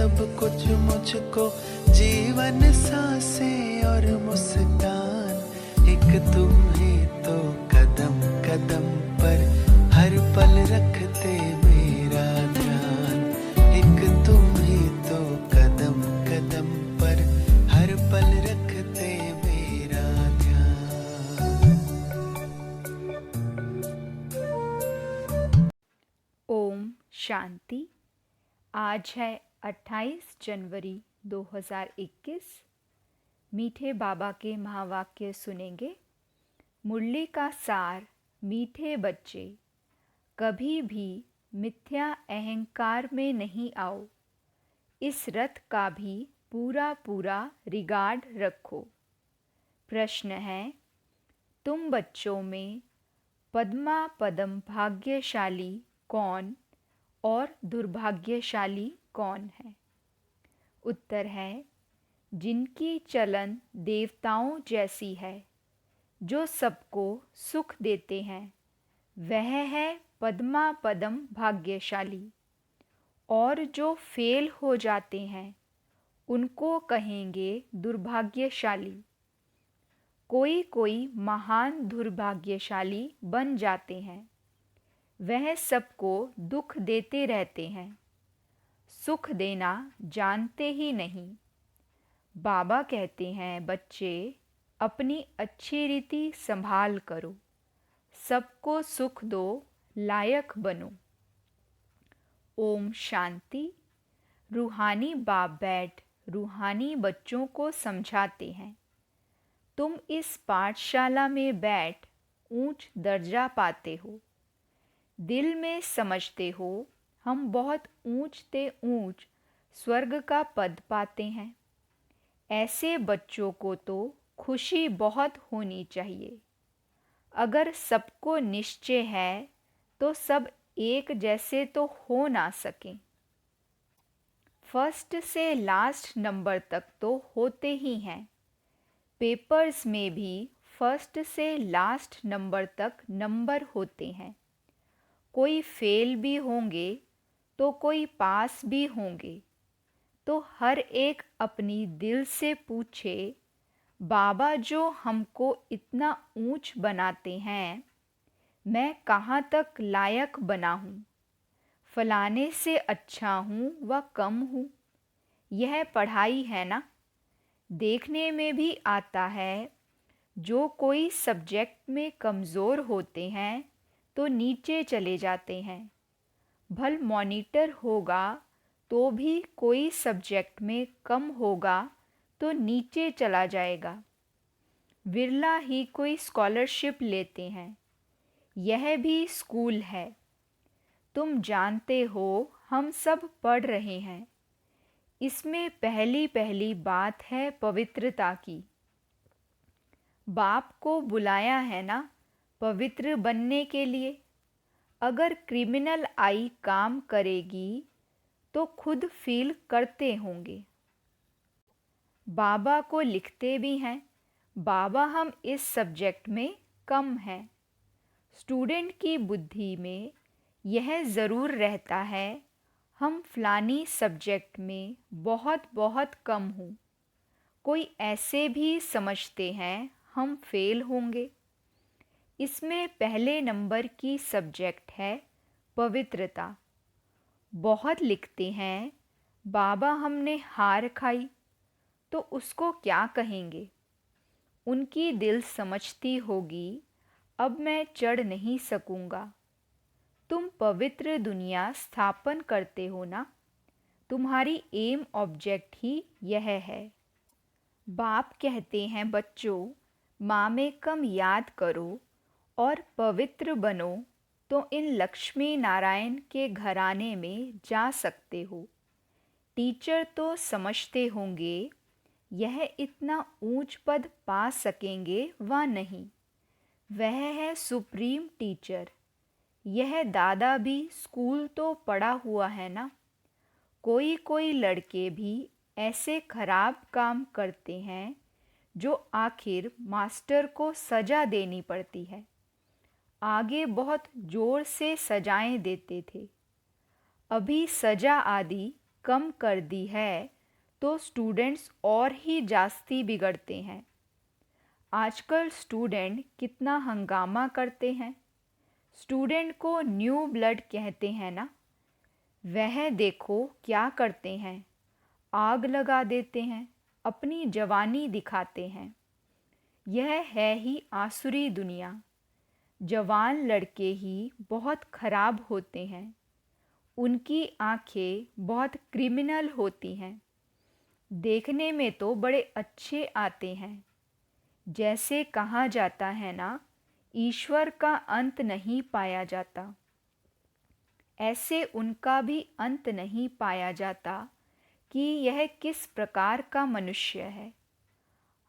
सब कुछ मुझको, जीवन सांसें और मुस्कान। एक तुम ही तो कदम कदम पर हर पल रखते मेरा ध्यान। एक तुम ही तो कदम कदम पर हर पल रखते मेरा ध्यान। ओम शांति। आज है 28 जनवरी 2021। मीठे बाबा के महावाक्य सुनेंगे। मुरली का सार। मीठे बच्चे, कभी भी मिथ्या अहंकार में नहीं आओ। इस रथ का भी पूरा पूरा रिगार्ड रखो। प्रश्न है, तुम बच्चों में पद्मा पदम भाग्यशाली कौन और दुर्भाग्यशाली कौन है? उत्तर है, जिनकी चलन देवताओं जैसी है, जो सबको सुख देते हैं, वह है पद्मा पदम भाग्यशाली। और जो फेल हो जाते हैं, उनको कहेंगे दुर्भाग्यशाली। कोई कोई महान दुर्भाग्यशाली बन जाते हैं। वह सबको दुख देते रहते हैं, सुख देना जानते ही नहीं। बाबा कहते हैं, बच्चे अपनी अच्छी रीति संभाल करो, सबको सुख दो, लायक बनो। ओम शांति। रूहानी बाप बैठ रूहानी बच्चों को समझाते हैं। तुम इस पाठशाला में बैठ ऊंच दर्जा पाते हो। दिल में समझते हो हम बहुत ऊंच ते ऊंच स्वर्ग का पद पाते हैं। ऐसे बच्चों को तो खुशी बहुत होनी चाहिए। अगर सबको निश्चय है तो सब एक जैसे तो हो ना सकें। फर्स्ट से लास्ट नंबर तक तो होते ही हैं। पेपर्स में भी फर्स्ट से लास्ट नंबर तक नंबर होते हैं। कोई फेल भी होंगे तो कोई पास भी होंगे। तो हर एक अपनी दिल से पूछे, बाबा जो हमको इतना ऊंच बनाते हैं, मैं कहाँ तक लायक बना हूँ? फलाने से अच्छा हूँ व कम हूँ? यह पढ़ाई है ना। देखने में भी आता है, जो कोई सब्जेक्ट में कमज़ोर होते हैं तो नीचे चले जाते हैं। भल मॉनिटर होगा तो भी कोई सब्जेक्ट में कम होगा तो नीचे चला जाएगा। विरला ही कोई स्कॉलरशिप लेते हैं। यह भी स्कूल है। तुम जानते हो हम सब पढ़ रहे हैं। इसमें पहली पहली बात है पवित्रता की। बाप को बुलाया है ना पवित्र बनने के लिए। अगर क्रिमिनल आई काम करेगी तो खुद फील करते होंगे। बाबा को लिखते भी हैं, बाबा हम इस सब्जेक्ट में कम हैं। स्टूडेंट की बुद्धि में यह ज़रूर रहता है, हम फलानी सब्जेक्ट में बहुत बहुत कम हूँ। कोई ऐसे भी समझते हैं हम फेल होंगे। इसमें पहले नंबर की सब्जेक्ट है पवित्रता। बहुत लिखते हैं, बाबा हमने हार खाई, तो उसको क्या कहेंगे? उनकी दिल समझती होगी, अब मैं चढ़ नहीं सकूँगा। तुम पवित्र दुनिया स्थापन करते हो ना, तुम्हारी एम ऑब्जेक्ट ही यह है। बाप कहते हैं, बच्चों माँ में कम याद करो और पवित्र बनो तो इन लक्ष्मी नारायण के घराने में जा सकते हो। टीचर तो समझते होंगे यह इतना ऊंच पद पा सकेंगे व नहीं। वह है सुप्रीम टीचर। यह दादा भी स्कूल तो पढ़ा हुआ है ना। कोई कोई लड़के भी ऐसे खराब काम करते हैं जो आखिर मास्टर को सजा देनी पड़ती है। आगे बहुत जोर से सजाएं देते थे। अभी सजा आदि कम कर दी है तो स्टूडेंट्स और ही जास्ती बिगड़ते हैं। आजकल स्टूडेंट कितना हंगामा करते हैं। स्टूडेंट को न्यू ब्लड कहते हैं ना। वह देखो क्या करते हैं, आग लगा देते हैं, अपनी जवानी दिखाते हैं। यह है ही आसुरी दुनिया। जवान लड़के ही बहुत खराब होते हैं। उनकी आंखें बहुत क्रिमिनल होती हैं। देखने में तो बड़े अच्छे आते हैं। जैसे कहा जाता है ना, ईश्वर का अंत नहीं पाया जाता, ऐसे उनका भी अंत नहीं पाया जाता कि यह किस प्रकार का मनुष्य है।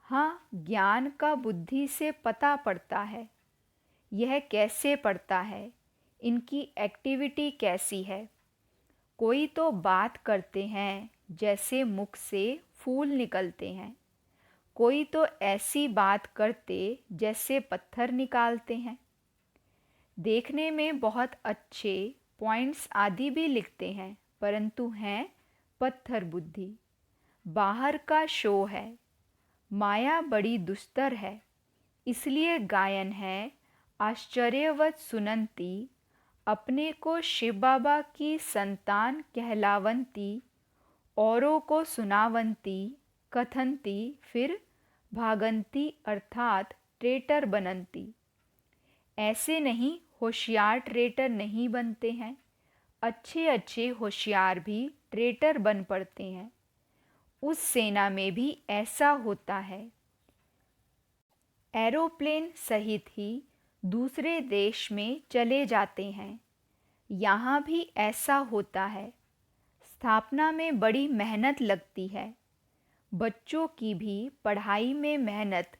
हाँ, ज्ञान का बुद्धि से पता पड़ता है। यह कैसे पड़ता है, इनकी एक्टिविटी कैसी है। कोई तो बात करते हैं जैसे मुख से फूल निकलते हैं। कोई तो ऐसी बात करते जैसे पत्थर निकालते हैं। देखने में बहुत अच्छे पॉइंट्स आदि भी लिखते हैं, परंतु हैं पत्थर बुद्धि। बाहर का शो है। माया बड़ी दुस्तर है, इसलिए गायन है आश्चर्यवत सुनंती, अपने को शिव बाबा की संतान कहलावंती, औरों को सुनावंती, कथनती, फिर भागंती अर्थात ट्रेटर बनंती। ऐसे नहीं, होशियार ट्रेटर नहीं बनते हैं। अच्छे अच्छे होशियार भी ट्रेटर बन पड़ते हैं। उस सेना में भी ऐसा होता है। एरोप्लेन सहित ही दूसरे देश में चले जाते हैं। यहाँ भी ऐसा होता है। स्थापना में बड़ी मेहनत लगती है। बच्चों की भी पढ़ाई में मेहनत,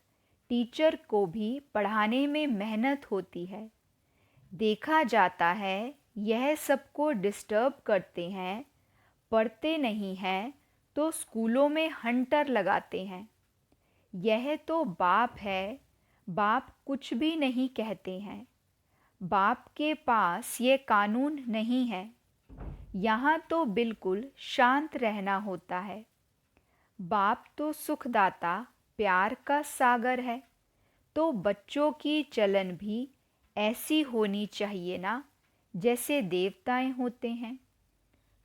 टीचर को भी पढ़ाने में मेहनत होती है। देखा जाता है यह सबको डिस्टर्ब करते हैं। पढ़ते नहीं हैं तो स्कूलों में हंटर लगाते हैं। यह तो बाप है, बाप कुछ भी नहीं कहते हैं। बाप के पास ये कानून नहीं है। यहाँ तो बिल्कुल शांत रहना होता है। बाप तो सुखदाता, प्यार का सागर है, तो बच्चों की चलन भी ऐसी होनी चाहिए ना, जैसे देवताएं होते हैं।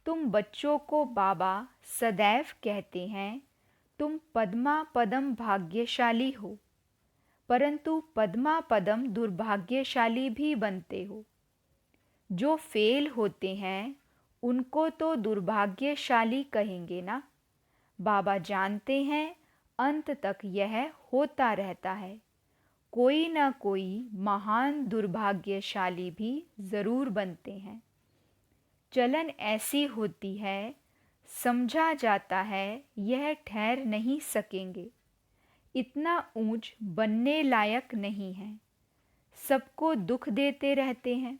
तुम बच्चों को बाबा सदैव कहते हैं, तुम पद्मा पदम भाग्यशाली हो, परंतु पद्मा पदम दुर्भाग्यशाली भी बनते हो। जो फेल होते हैं उनको तो दुर्भाग्यशाली कहेंगे ना। बाबा जानते हैं अंत तक यह होता रहता है। कोई ना कोई महान दुर्भाग्यशाली भी ज़रूर बनते हैं। चलन ऐसी होती है, समझा जाता है यह ठहर नहीं सकेंगे, इतना ऊंच बनने लायक नहीं है। सबको दुख देते रहते हैं।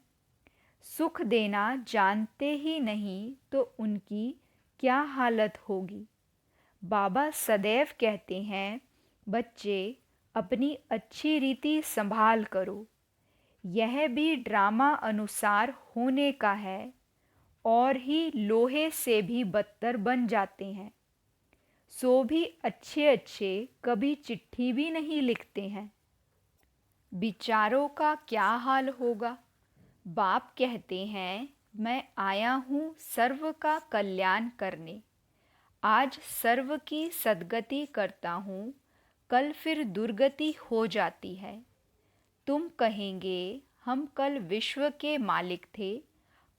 सुख देना जानते ही नहीं तो उनकी क्या हालत होगी। बाबा सदैव कहते हैं, बच्चे अपनी अच्छी रीति संभाल करो। यह भी ड्रामा अनुसार होने का है और ही लोहे से भी बदतर बन जाते हैं। सो भी अच्छे अच्छे कभी चिट्ठी भी नहीं लिखते हैं। बिचारों का क्या हाल होगा। बाप कहते हैं, मैं आया हूँ सर्व का कल्याण करने। आज सर्व की सद्गति करता हूँ, कल फिर दुर्गति हो जाती है। तुम कहेंगे हम कल विश्व के मालिक थे,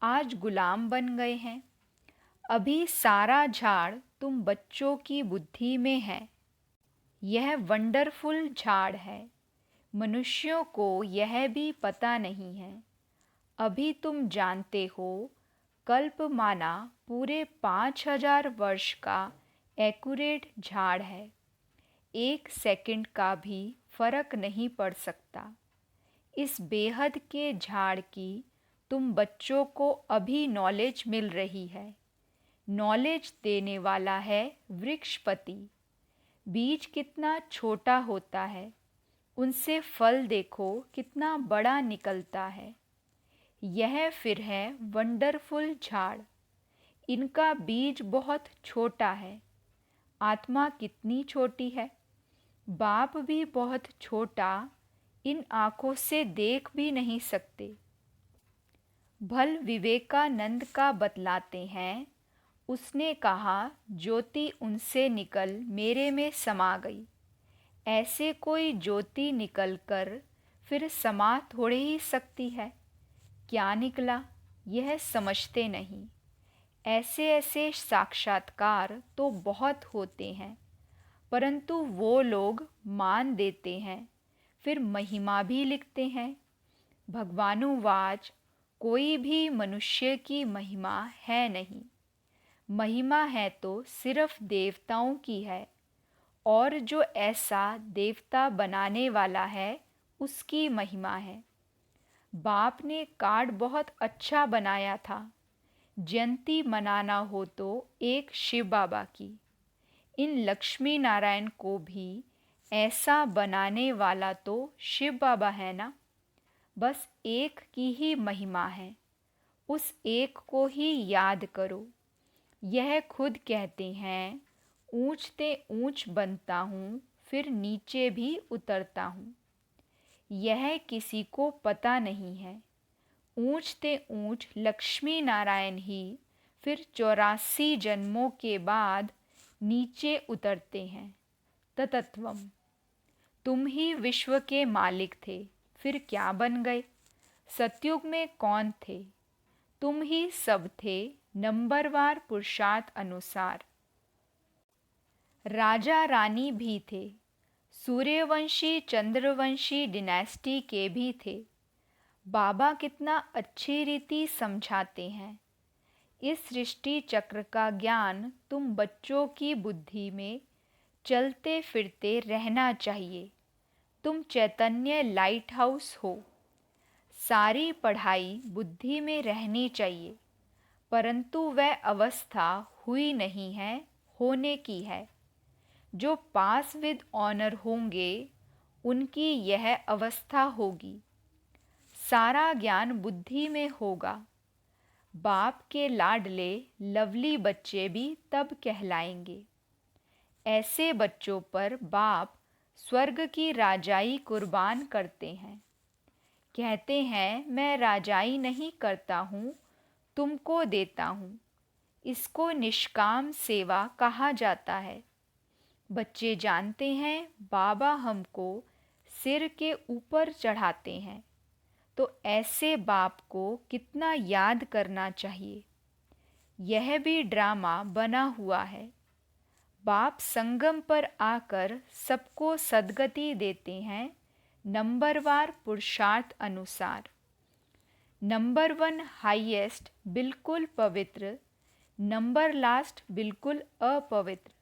आज गुलाम बन गए हैं। अभी सारा झाड़ तुम बच्चों की बुद्धि में है। यह वंडरफुल झाड़ है। मनुष्यों को यह भी पता नहीं है। अभी तुम जानते हो, कल्प माना पूरे 5000 वर्ष का एक्यूरेट झाड़ है। 1 सेकंड का भी फर्क नहीं पड़ सकता। इस बेहद के झाड़ की तुम बच्चों को अभी नॉलेज मिल रही है। नॉलेज देने वाला है वृक्षपति। बीज कितना छोटा होता है, उनसे फल देखो कितना बड़ा निकलता है। यह फिर है वंडरफुल झाड़। इनका बीज बहुत छोटा है। आत्मा कितनी छोटी है। बाप भी बहुत छोटा, इन आँखों से देख भी नहीं सकते। भल विवेकानंद का बतलाते हैं, उसने कहा ज्योति उनसे निकल मेरे में समा गई। ऐसे कोई ज्योति निकल कर फिर समा थोड़े ही सकती है। क्या निकला यह समझते नहीं। ऐसे ऐसे साक्षात्कार तो बहुत होते हैं, परंतु वो लोग मान देते हैं, फिर महिमा भी लिखते हैं। भगवानुवाच कोई भी मनुष्य की महिमा है नहीं। महिमा है तो सिर्फ देवताओं की है, और जो ऐसा देवता बनाने वाला है उसकी महिमा है। बाप ने कार्ड बहुत अच्छा बनाया था। जयंती मनाना हो तो एक शिव बाबा की। इन लक्ष्मी नारायण को भी ऐसा बनाने वाला तो शिव बाबा है ना। बस एक की ही महिमा है, उस एक को ही याद करो। यह खुद कहते हैं, ऊंच ते ऊंच बनता हूँ, फिर नीचे भी उतरता हूँ। यह किसी को पता नहीं है। ऊंच ते ऊंच लक्ष्मी नारायण ही फिर 84 जन्मों के बाद नीचे उतरते हैं। ततत्वम। तुम ही विश्व के मालिक थे, फिर क्या बन गए? सतयुग में कौन थे? तुम ही सब थे, नंबरवार पुरुषार्थ अनुसार। राजा रानी भी थे, सूर्यवंशी चंद्रवंशी डिनेस्टी के भी थे। बाबा कितना अच्छी रीति समझाते हैं। इस सृष्टि चक्र का ज्ञान तुम बच्चों की बुद्धि में चलते फिरते रहना चाहिए। तुम चैतन्य लाइट हाउस हो। सारी पढ़ाई बुद्धि में रहनी चाहिए, परंतु वह अवस्था हुई नहीं है, होने की है। जो पास विद ऑनर होंगे उनकी यह अवस्था होगी। सारा ज्ञान बुद्धि में होगा। बाप के लाडले लवली बच्चे भी तब कहलाएंगे। ऐसे बच्चों पर बाप स्वर्ग की राजाई कुर्बान करते हैं। कहते हैं मैं राजाई नहीं करता हूँ, तुमको देता हूँ। इसको निष्काम सेवा कहा जाता है। बच्चे जानते हैं बाबा हमको सिर के ऊपर चढ़ाते हैं, तो ऐसे बाप को कितना याद करना चाहिए। यह भी ड्रामा बना हुआ है। बाप संगम पर आकर सबको सद्गति देते हैं, नंबरवार पुरुषार्थ अनुसार। नंबर 1 हाईएस्ट बिल्कुल पवित्र, नंबर लास्ट बिल्कुल अपवित्र।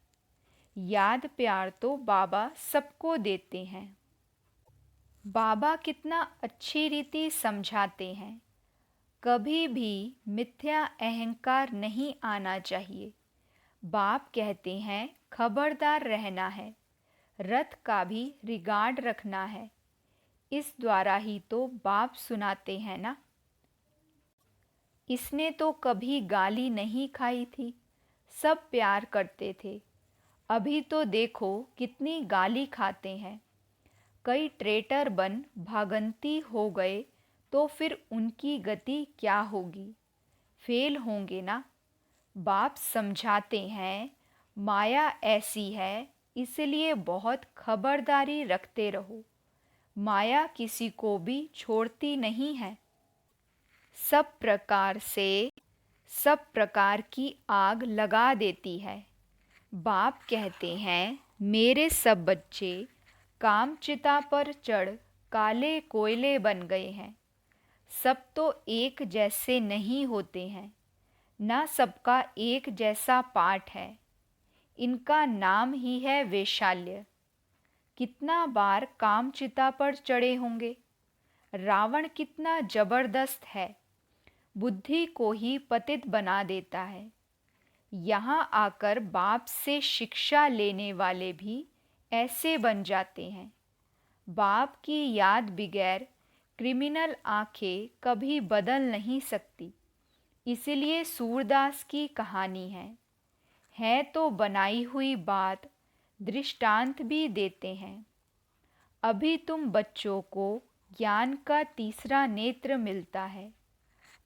याद प्यार तो बाबा सबको देते हैं। बाबा कितना अच्छी रीति समझाते हैं। कभी भी मिथ्या अहंकार नहीं आना चाहिए। बाप कहते हैं खबरदार रहना है, रथ का भी रिगार्ड रखना है। इस द्वारा ही तो बाप सुनाते हैं ना। इसने तो कभी गाली नहीं खाई थी, सब प्यार करते थे। अभी तो देखो कितनी गाली खाते हैं। कई ट्रेटर बन भागंती हो गए तो फिर उनकी गति क्या होगी? फेल होंगे ना। बाप समझाते हैं माया ऐसी है, इसलिए बहुत खबरदारी रखते रहो। माया किसी को भी छोड़ती नहीं है। सब प्रकार की आग लगा देती है। बाप कहते हैं मेरे सब बच्चे कामचिता पर चढ़ काले कोयले बन गए हैं। सब तो एक जैसे नहीं होते हैं, ना सबका एक जैसा पाठ है। इनका नाम ही है वैशाल्य। कितना बार कामचिता पर चढ़े होंगे। रावण कितना जबरदस्त है, बुद्धि को ही पतित बना देता है। यहाँ आकर बाप से शिक्षा लेने वाले भी ऐसे बन जाते हैं। बाप की याद बगैर क्रिमिनल आंखें कभी बदल नहीं सकती। इसलिए सूरदास की कहानी है तो बनाई हुई बात, दृष्टांत भी देते हैं। अभी तुम बच्चों को ज्ञान का तीसरा नेत्र मिलता है।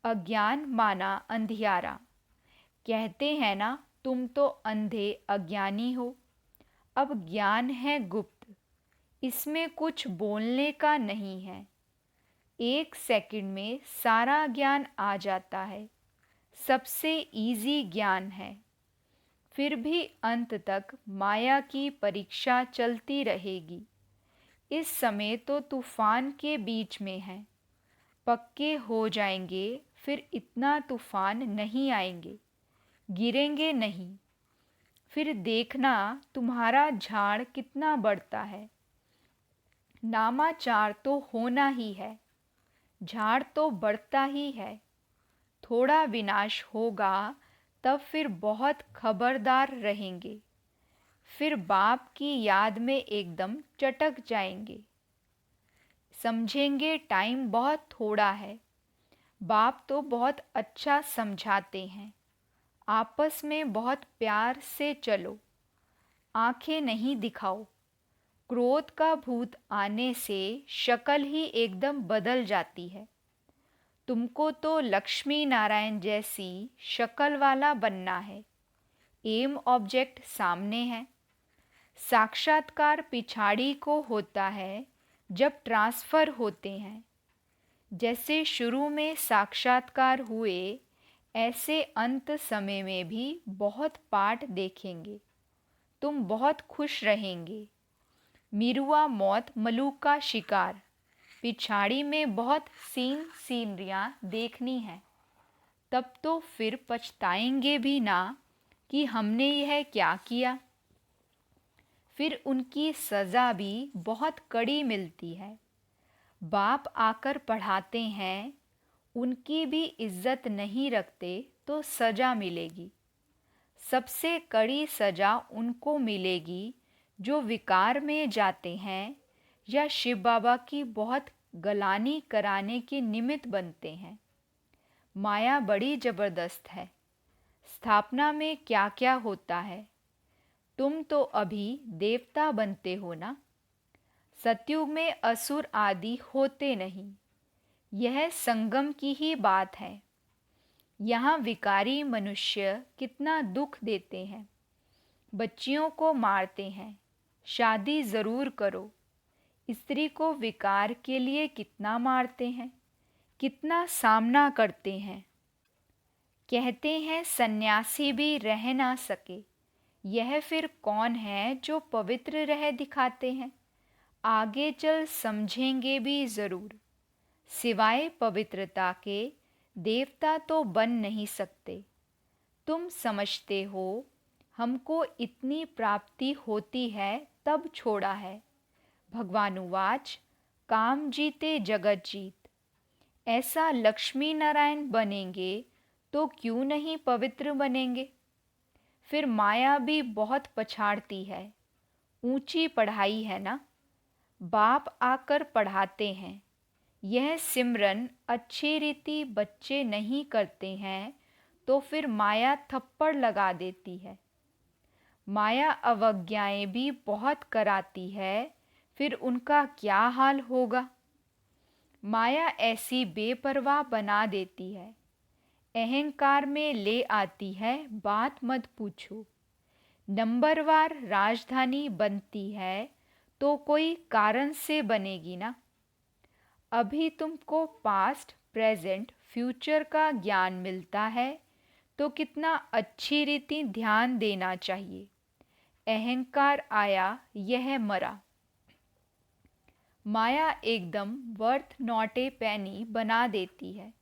अज्ञान माना अंधियारा। कहते हैं ना, तुम तो अंधे अज्ञानी हो। अब ज्ञान है गुप्त, इसमें कुछ बोलने का नहीं है। 1 सेकंड में सारा ज्ञान आ जाता है। सबसे इजी ज्ञान है। फिर भी अंत तक माया की परीक्षा चलती रहेगी। इस समय तो तूफान के बीच में है। पक्के हो जाएंगे, फिर इतना तूफान नहीं आएंगे, गिरेंगे नहीं। फिर देखना तुम्हारा झाड़ कितना बढ़ता है। नामाचार तो होना ही है, झाड़ तो बढ़ता ही है। थोड़ा विनाश होगा, तब फिर बहुत खबरदार रहेंगे। फिर बाप की याद में एकदम चटक जाएंगे। समझेंगे टाइम बहुत थोड़ा है। बाप तो बहुत अच्छा समझाते हैं। आपस में बहुत प्यार से चलो, आंखें नहीं दिखाओ। क्रोध का भूत आने से शक्ल ही एकदम बदल जाती है। तुमको तो लक्ष्मी नारायण जैसी शक्ल वाला बनना है। एम ऑब्जेक्ट सामने है। साक्षात्कार पिछाड़ी को होता है जब ट्रांसफ़र होते हैं। जैसे शुरू में साक्षात्कार हुए, ऐसे अंत समय में भी बहुत पाठ देखेंगे। तुम बहुत खुश रहेंगे। मिरुआ मौत मलूक का शिकार। पिछाड़ी में बहुत सीनरियाँ देखनी है। तब तो फिर पछताएंगे भी ना कि हमने यह क्या किया। फिर उनकी सज़ा भी बहुत कड़ी मिलती है। बाप आकर पढ़ाते हैं, उनकी भी इज्जत नहीं रखते तो सज़ा मिलेगी। सबसे कड़ी सज़ा उनको मिलेगी जो विकार में जाते हैं या शिव बाबा की बहुत गलानी कराने के निमित्त बनते हैं। माया बड़ी ज़बरदस्त है। स्थापना में क्या क्या होता है। तुम तो अभी देवता बनते हो ना। सतयुग में असुर आदि होते नहीं। यह संगम की ही बात है। यहाँ विकारी मनुष्य कितना दुख देते हैं। बच्चियों को मारते हैं। शादी ज़रूर करो। स्त्री को विकार के लिए कितना मारते हैं, कितना सामना करते हैं। कहते हैं सन्यासी भी रह ना सके। यह फिर कौन है जो पवित्र रह दिखाते हैं। आगे चल समझेंगे भी ज़रूर। सिवाय पवित्रता के देवता तो बन नहीं सकते। तुम समझते हो हमको इतनी प्राप्ति होती है तब छोड़ा है। भगवानुवाच काम जीते जगत जीत। ऐसा लक्ष्मी नारायण बनेंगे तो क्यों नहीं पवित्र बनेंगे। फिर माया भी बहुत पछाड़ती है। ऊंची पढ़ाई है ना। बाप आकर पढ़ाते हैं। यह सिमरन अच्छी रीति बच्चे नहीं करते हैं तो फिर माया थप्पड़ लगा देती है। माया अवज्ञाएं भी बहुत कराती है, फिर उनका क्या हाल होगा। माया ऐसी बेपरवाह बना देती है। अहंकार में ले आती है, बात मत पूछो। नंबरवार राजधानी बनती है तो कोई कारण से बनेगी ना। अभी तुमको पास्ट, प्रेजेंट, फ्यूचर का ज्ञान मिलता है तो कितना अच्छी रीति ध्यान देना चाहिए। अहंकार आया, यह मरा। माया एकदम वर्थ नॉट ए पैनी बना देती है।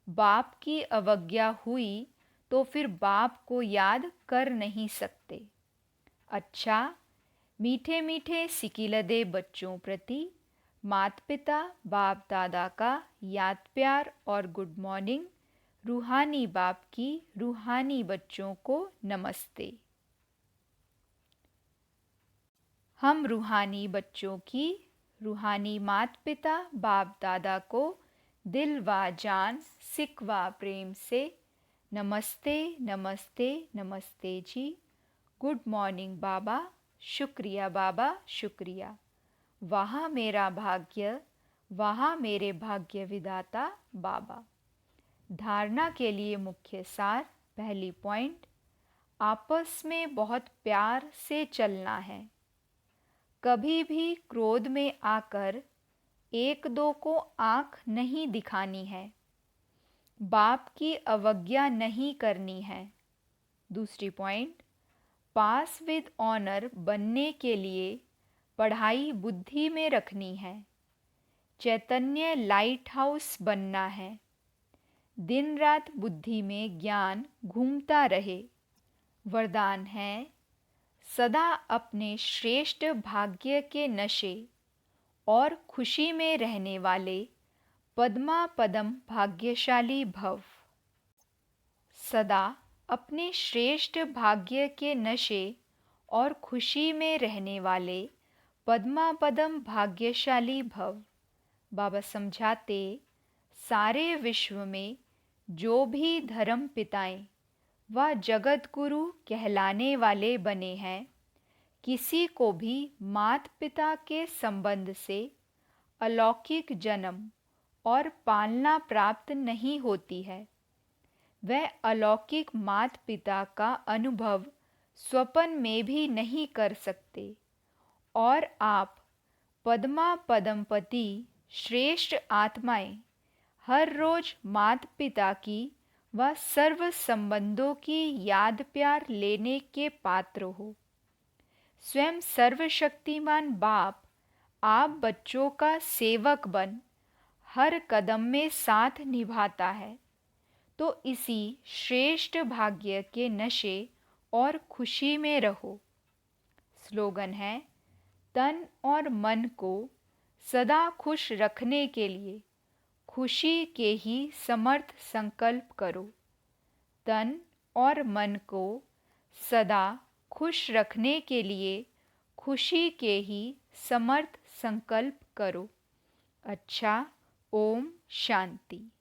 बाप की अवज्ञा हुई तो फिर बाप को याद कर नहीं सकते। अच्छा, मीठे मीठे सिकिलदे बच्चों प्रति माता पिता बाप दादा का याद प्यार और गुड मॉर्निंग। रूहानी बाप की रूहानी बच्चों को नमस्ते। हम रूहानी बच्चों की रूहानी माता पिता बाप दादा को दिल व जान, सिक व प्रेम से नमस्ते नमस्ते नमस्ते जी। गुड मॉर्निंग बाबा। शुक्रिया बाबा, शुक्रिया। वहाँ मेरा भाग्य, वहाँ मेरे भाग्य विधाता बाबा। धारणा के लिए मुख्य सार। पहली पॉइंट, आपस में बहुत प्यार से चलना है। कभी भी क्रोध में आकर एक दो को आंख नहीं दिखानी है। बाप की अवज्ञा नहीं करनी है। दूसरी पॉइंट, पास विद ऑनर बनने के लिए पढ़ाई बुद्धि में रखनी है। चैतन्य लाइट हाउस बनना है। दिन रात बुद्धि में ज्ञान घूमता रहे। वरदान है, सदा अपने श्रेष्ठ भाग्य के नशे और खुशी में रहने वाले पद्मा पदम भाग्यशाली भव। सदा अपने श्रेष्ठ भाग्य के नशे और खुशी में रहने वाले पद्मा पदम भाग्यशाली भव। बाबा समझाते, सारे विश्व में जो भी धर्म पिताएं व जगत गुरु कहलाने वाले बने हैं, किसी को भी मात पिता के संबंध से अलौकिक जन्म और पालना प्राप्त नहीं होती है। वह अलौकिक मात पिता का अनुभव स्वप्न में भी नहीं कर सकते। और आप पद्मा पदमपति श्रेष्ठ आत्माएं हर रोज मात पिता की व सर्व संबंधों की याद प्यार लेने के पात्र हो। स्वयं सर्वशक्तिमान बाप आप बच्चों का सेवक बन हर कदम में साथ निभाता है। तो इसी श्रेष्ठ भाग्य के नशे और खुशी में रहो। स्लोगन है, तन और मन को सदा खुश रखने के लिए खुशी के ही समर्थ संकल्प करो। तन और मन को सदा खुश रखने के लिए खुशी के ही समर्थ संकल्प करो। अच्छा, ओम शांति।